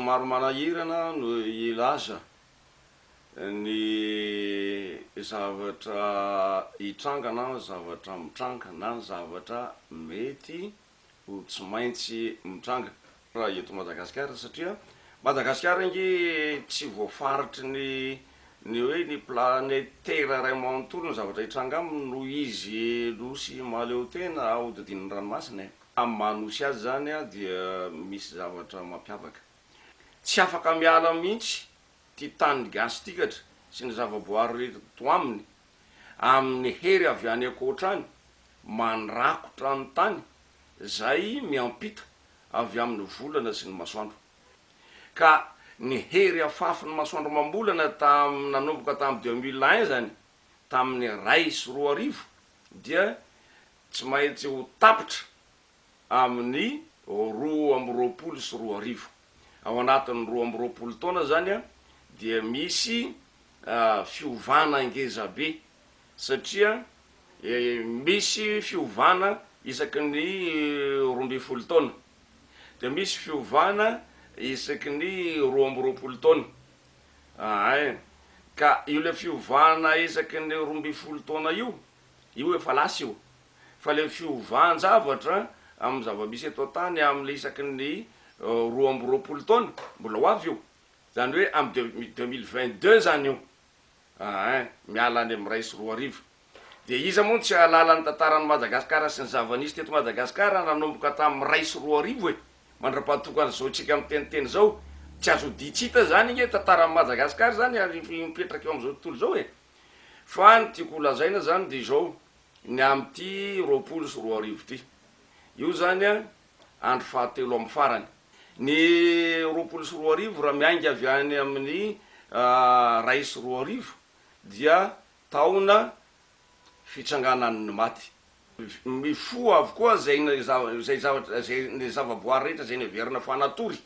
maro manahirana no ilaza ny zavatra hitranga na zavatra mitranga na zavatra mety ho tsy maintsy mitranga raha eto Madagasikara, satria Madagasikara ingy tsy voafaritry ny hoe ny planetera ray manontolo ny zavatra hitranga aminy no izy nosy maleo tena ahodidin'ny ranomasina. Amin'ny manosy azy zany a dia misy zavatra mampiavaka, tsy afaka miala mihitsy ty tany gasy tikatra sy ny zavaboary reto aminy amin'ny hery avy any akoatrany mandrakotra ny tany zay miampita avy amin'ny volana sy ny masoandro. Ka ny hery afafin'ny masoandro mambolana nanomboka tamin'ny 2001 zany tamin'ny 2.4 dia tsy maintsy ho tapitra amin'ny 2.2 ao anatin'ny 2.2 taona zany a dia misy fiovana ngeza be, satria misy fiovana isaky ny 12 taona, de misy fiovana isaky ny 2.2 taona. Ka io le fiovana isaky ny 12 taona io efa lasa io, fa le fiovanjavatra amin'ny zava-misy eto tany amin'le isaky ny 2.2 taona mbola ho avy io, zany hoe amin'ny 2022 zany io miala any amin'ny 2.4. De iza moa tsy alala ny tantaran'ny Madagasikara sy ny zava-nisy teto Madagasikara nanomboka tamin'ny 2.4 mandra-pahatokana zao tsika amin'ny teniteny zao, tsy azo ditsita zany inge tantaran'ny Madagasikara zany ary mipetraka eo am'izao tontolo zao fa ny tiako lazaina zany de zao ny am'ty 2.2 ty io zany a andro fahatelo amin'ny farany. Ny 2.2 raha miainga avy any amin'ny 2.4 dia taona fitsanganan'ny maty. Mifo avokoa zay ny zavaboary rehetra zay neverina fa natory,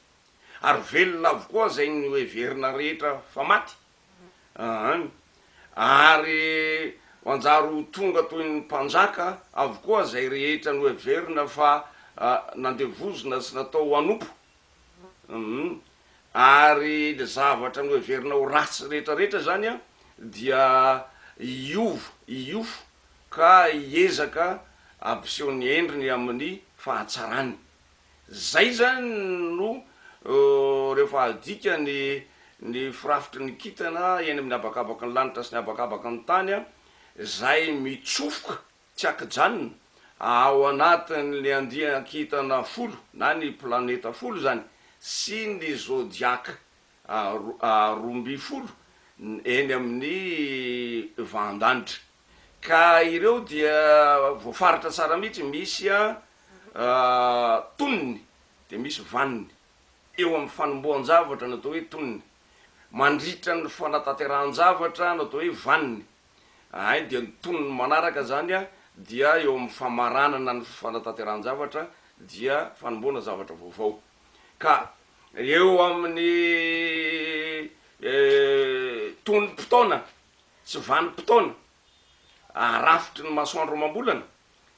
ary velona avokoa zay ny everina rehetra fa maty. Ary manjaro tonga toy ny mpanjaka avokoa zay rehetra no everina fa nandevozona sy natao anompo. Ary le zavatra no everina ho ratsy rehetrarehetra zany a dia iofo ka iezaka ampiseho ny endriny amin'ny fahatsarany. Zay zany no rehefa adika ny firafitry ny kitana eny amin'ny abakabaky ny lanitra sy ny abakabaky ny tany a, zay mitsofoka tsy akijanona ao anatin'ny andian-kitana folo na ny planeta folo zany sy ny zodiaka 12 eny amin'ny vandanitra. Ka ireo dia voafaritra tsara mihitsy, misy toniny de misy vaniny eo amin'ny fanombohan-javatra natao hoe toniny, mandritra ny fanatanteran-javatra natao hoe vaniny. De ny toniny manaraka zany a dia eo amin'ny famaranana ny fanatanteran-javatra dia fanomboana zavatra vaovao. Ka eo amin'ny tonim-potoana sy vanim-potoana arafitry ny masoandro mambolana,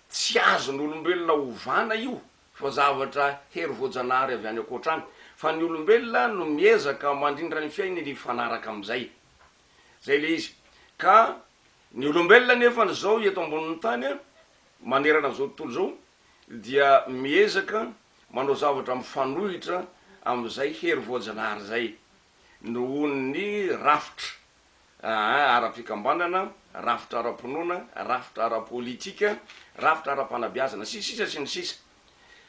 tsy azon'olombelona hovana io fa zavatra hery voajanahary avy any akoatrany, fa ny olombelona no miezaka mandrindra ny fiainany fanaraka am'izay. Zay le izy. Ka ny olombelona nefa zao eto ambonin'ny tany a manerana zao tontolo zao dia miezaka manao zavatra mifanohitra am'izay hery voajanahary zay, noho ny rafitra ara-pikambanana, rafitra ara-pinoana, rafitra ara-politika, rafitra ara-panabeazana sisa sy ny sisa.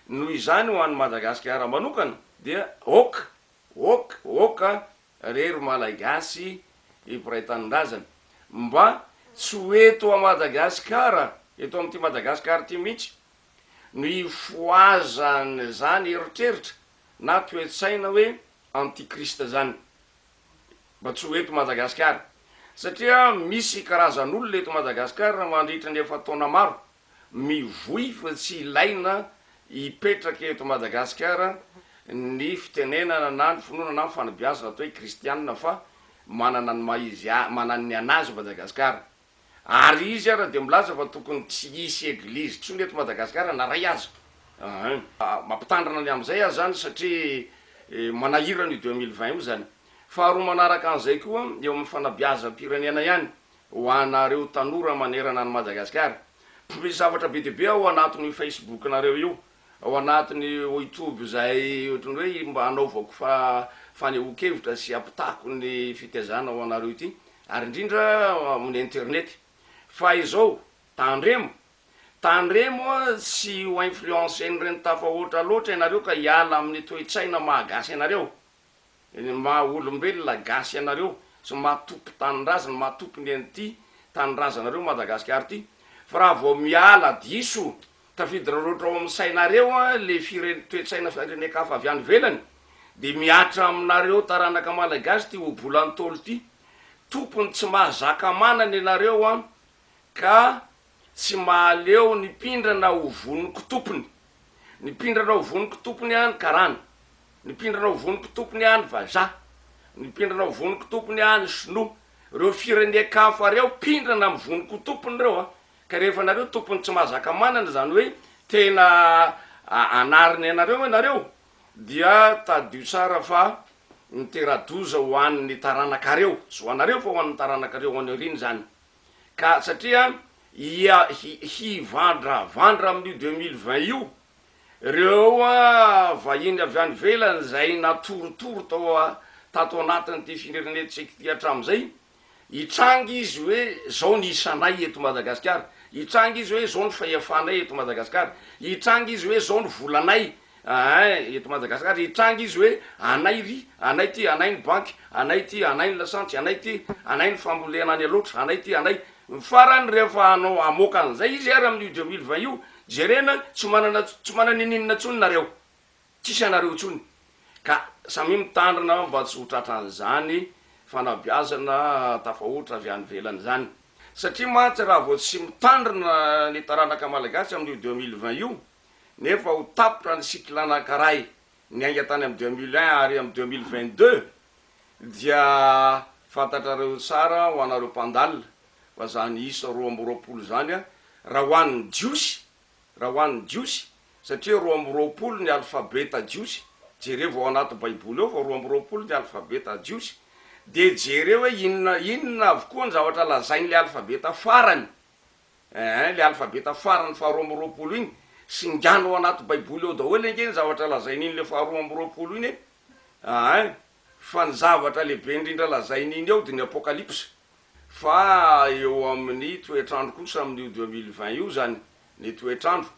Noho izany ho an'ny Madagasikara manokana dia oka rery malagasy mpiray tanindrazana mba tsy hoeto a Madagasikara, eto amin'ity Madagasikara ty mihitsy no ifoazany zany eritreritra na toe-tsaina hoe antikrista zany, mba tsy hoeto Madagasikara. Satria misy karazan'olona eto Madagasikara mandritra ny efa taona maro mivoy fa tsy ilaina hipetraka eto Madagasikara ny fitenenana na ny finoana na ny fanabeazana atao hoe kristianina, fa manana ny anazy Madagasikara. Ary izy ara de milaza fa tokony tsy hisy eglizy tsony eto Madagasikara na ray aza. Mampitandrana ny am'izay azy zany satria manahirany io 2020 io zany. Faharoa manaraka an'izay koa eo amin'ny fanabeazam-pirenena ihany ho anareo tanora manerana any Madagasikara. Misy zavatra be deabe ao anatin'ny Facebook nareo io, ao anatin'ny YouTube zay ohatrany hoe mba hanaovako fanehoan-kevitra sy ampitako ny fitezana ao anareo ity, ary indrindra amin'ny internet. Fa izao tandremo tsy ho influencen'ny reny tafahoatra loatra ianareo ka hiala amin'ny toe-tsaina mahagasy ianareo, maha-olombelona gasy ianareo, sy mahatopo tanindrazana, mahatopo ny an'ity tanindrazanareo Madagasikara ty. Fa raha vao miala diso tafiditra loatra ao amin'ny sainareo le toe-tsaina firenekafa avy any velany, de miatra aminareo taranaka malagasy ty obolantolo ty, tompony tsy mahazaka manana ianareo ka tsy mahaleo nipindrana ho voniko tompony, nipindrana ho voniko tompony any karana, nipindrana ho voniko tompony any vazaha, nipindrana ho voniko tompony any sinoa. Reo firenekafa reo pindrana amin'ny voniko tompony reo ka rehefa nareo tompony tsy mahazaka manana, zany hoe tena anariny ianareo ianareo, dia tadio tsara fa miteradoza ho an'ny taranakareo, sy ho anareo fa ho an'ny taranakareo anariny zany. Ka satria hivandravandra amin'ny 2020 io reo vahiny avy any velany zay natorotoro tato anatin'ity firenenetsika ty hatram'izay, hitrangy izy hoe zao ny isanay eto Madagasikara, hitrangy izy hoe zao ny fahefanay eto Madagasikara, hitrangy izy hoe zao ny volanay eto Madagasikara, hitrangy izy hoe anay ry, anay ty anay ny banky, anay ty anay ny lasantsy, anay ty anay ny fambolena any aloatra, anay ty anay farany. Rehefa anao amoaka an'izay izy ary amin'ny 2020 io, jerena tsy manana ninina tsony nareo, tsisy anareo tsony, ka samy mitandrina mba tsy ho tratran'izany fanabeazana tafahoatra avy any velany zany. Satria mantsy raha vao tsy mitandrina ny taranaka malagasy amin'ny 2020 io, nefa ho tapotra ny cycle anankiray ny ainga tany amin'ny 2001 ary amin'ny 2022, dia fantatrareo tsara ho anareo mpandalina fa zany isa 2020 zany raha ho an'ny jiosy, satria 2020 ny alfabeta jiosy, jereo vao anaty baiboly eo fa 2020 ny alfabeta jiosy, de jereo hoe inona avokoa ny zavatra lazain'le alfabeta farany, le alfabeta farany fa 2020 iny sy ngano ao anaty baiboly eo daholo ange ny zavatra lazain'iny le fa 2020 iny fa ny zavatra lehibe indrindra lazain'iny eo de ny apokalypse. Fa eo amin'ny toetrandro kosa amin'ny 2020 io zany, ny toetrandro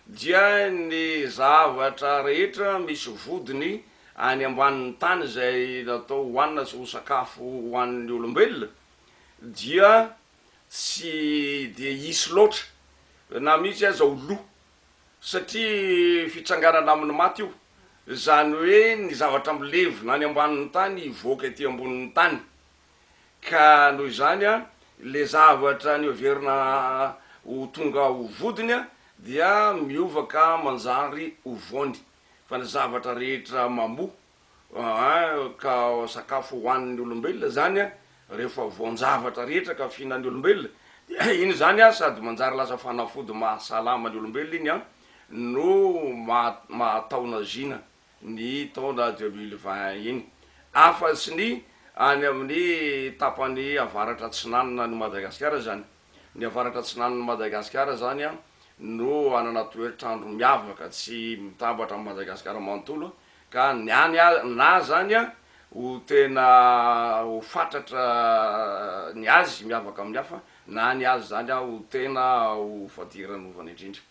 dia ny zavatra rehetra misy vodiny any ambanin'ny tany zay natao hoanina sy ho sakafo hoan'ny olombelona, dia tsy de isy loatra na misy aza ho lo, satria fitsanganana amin'ny maty io, zany hoe ny zavatra milevona any ambanin'ny tany hivoaka ety ambonin'ny tany. Ka noho izany le zavatra ny overina ho tonga ho vodiny dia miovaka manjary ho voany, fa ny zavatra rehetra mamoa ka sakafo hoan'ny olombelona zany rehefa voan-javatra rehetra ka fihinan'ny olombelona, dia iny zany sady manjary lasa fanafody mahasalama ny olombelona iny no mahataona zina ny taona 2020 iny. Afa-tsy ny any amin'ny tapany avaratra atsinanana ny Madagasikara zany, ny avaratra atsinanany Madagasikara zany no anana toetrandro miavaka tsy mitambatra amin'ny Madagasikara manontolo, ka ny any na zany ho tena ho fatratra ny azy miavaka amin'ny hafa, na ny azy zany ho tena ho fadiran'ovana indrindra.